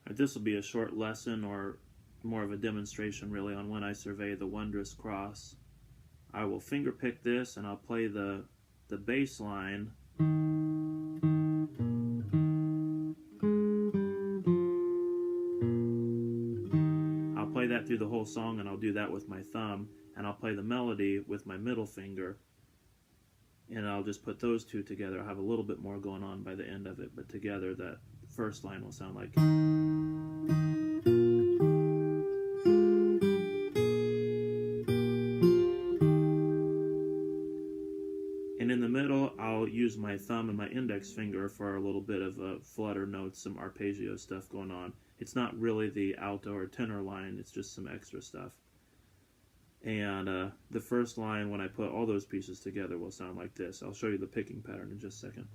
This will be a short lesson, or more of a demonstration really, on when I survey the Wondrous cross. I will finger pick this and I'll play the bass line. I'll play that through the whole song, and I'll do that with my thumb, and I'll play the melody with my middle finger, and I'll just put those two together. I'll have a little bit more going on by the end of it, but together that first line will sound like. And in the middle, I'll use my thumb and my index finger for a little bit of a flutter notes, some arpeggio stuff going on. It's not really the alto or tenor line, it's just some extra stuff. And the first line, when I put all those pieces together, will sound like this. I'll show you the picking pattern in just a second.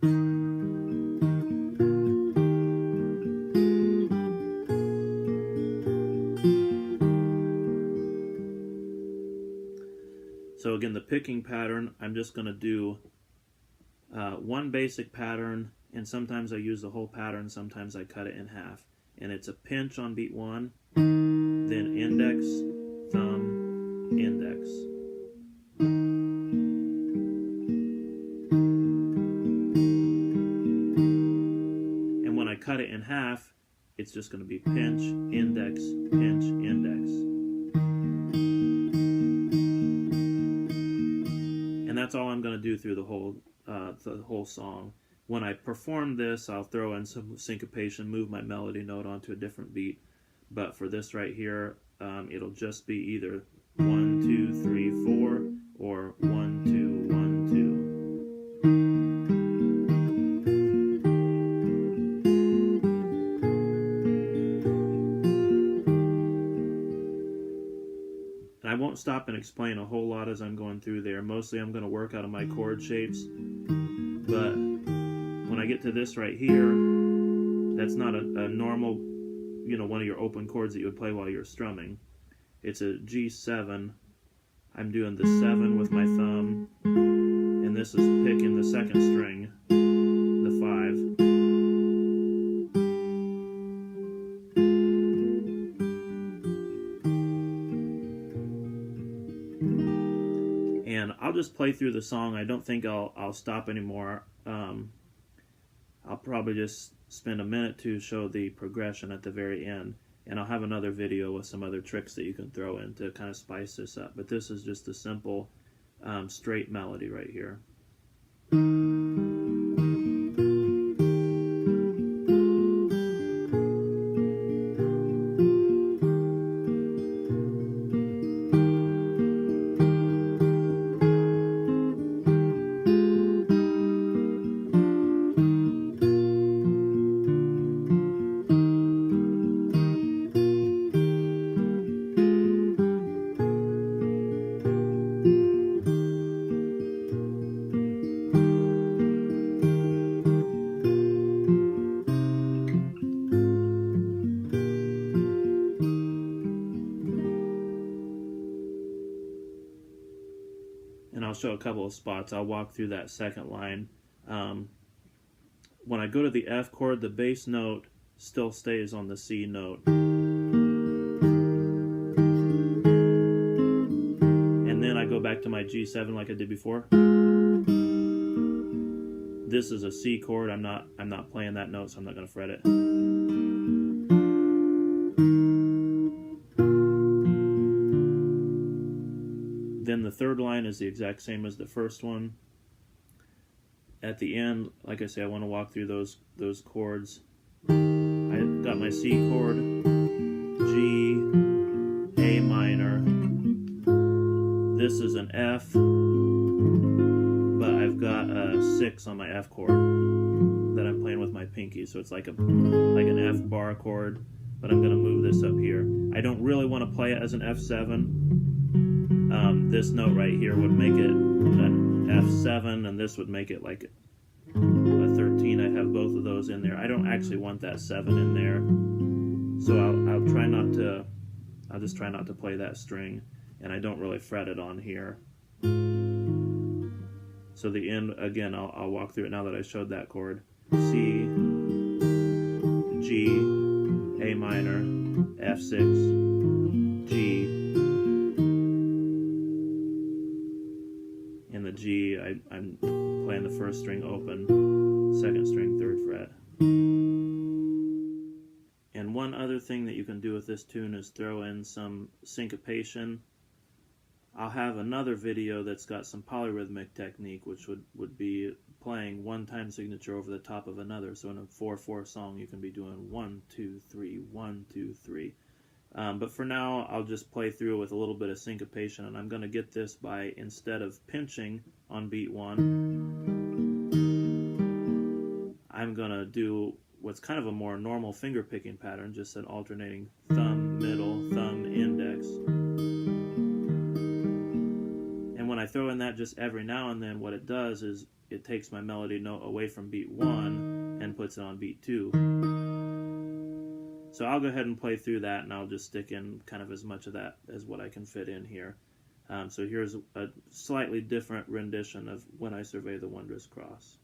So again, the picking pattern, I'm just going to do one basic pattern, and sometimes I use the whole pattern, sometimes I cut it in half. And it's a pinch on beat 1, then index, thumb, index. And when I cut it in half, it's just going to be pinch, index, pinch, index. And that's all I'm going to do through the whole song. When I perform this, I'll throw in some syncopation, move my melody note onto a different beat. But for this right here, it'll just be either 1, 2, 3, 4, or 1, 2, 1, 2. And I won't stop and explain a whole lot as I'm going through there. Mostly I'm going to work out of my chord shapes. But when I get to this right here, that's not a normal, one of your open chords that you would play while you're strumming. It's a G7. I'm doing the 7 with my thumb, and this is picking the second string, the 5. And I'll just play through the song. I don't think I'll stop anymore. I'll probably just spend a minute to show the progression at the very end, and I'll have another video with some other tricks that you can throw in to kind of spice this up. But this is just a simple straight melody right here. And I'll show a couple of spots. I'll walk through that second line. When I go to the F chord, the bass note still stays on the C note. And then I go back to my G7 like I did before. This is a C chord. I'm not playing that note, so I'm not going to fret it. Then the third line is the exact same as the first one. At the end, like I say, I want to walk through those chords. I got my C chord, G, A minor. This is an F, but I've got a 6 on my F chord that I'm playing with my pinky, so it's like an F bar chord, but I'm going to move this up here. I don't really want to play it as an F7. This note right here would make it an F7, and this would make it like a 13. I have both of those in there. I don't actually want that 7 in there, so I'll just try not to play that string, and I don't really fret it on here. So the end, again, I'll walk through it now that I showed that chord. C, G, A minor. F6, G. In the G, I'm playing the first string open, second string, 3rd fret. And one other thing that you can do with this tune is throw in some syncopation. I'll have another video that's got some polyrhythmic technique, which would be playing one time signature over the top of another. So in a 4/4 song, you can be doing 1, 2, 3, 1, 2, 3. But for now, I'll just play through with a little bit of syncopation, and I'm going to get this by, instead of pinching on beat 1, I'm going to do what's kind of a more normal finger picking pattern, just an alternating thumb, middle, thumb, index. And when I throw in that just every now and then, what it does is it takes my melody note away from beat 1 and puts it on beat 2. So I'll go ahead and play through that, and I'll just stick in kind of as much of that as what I can fit in here. So here's a slightly different rendition of When I Survey the Wondrous Cross.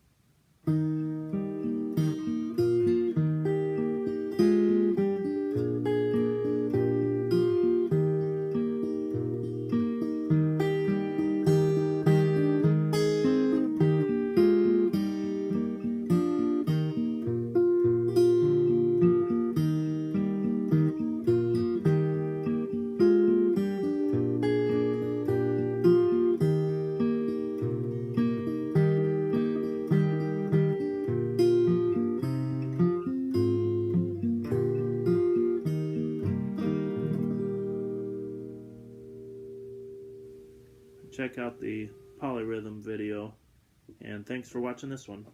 Check out the polyrhythm video, and thanks for watching this one.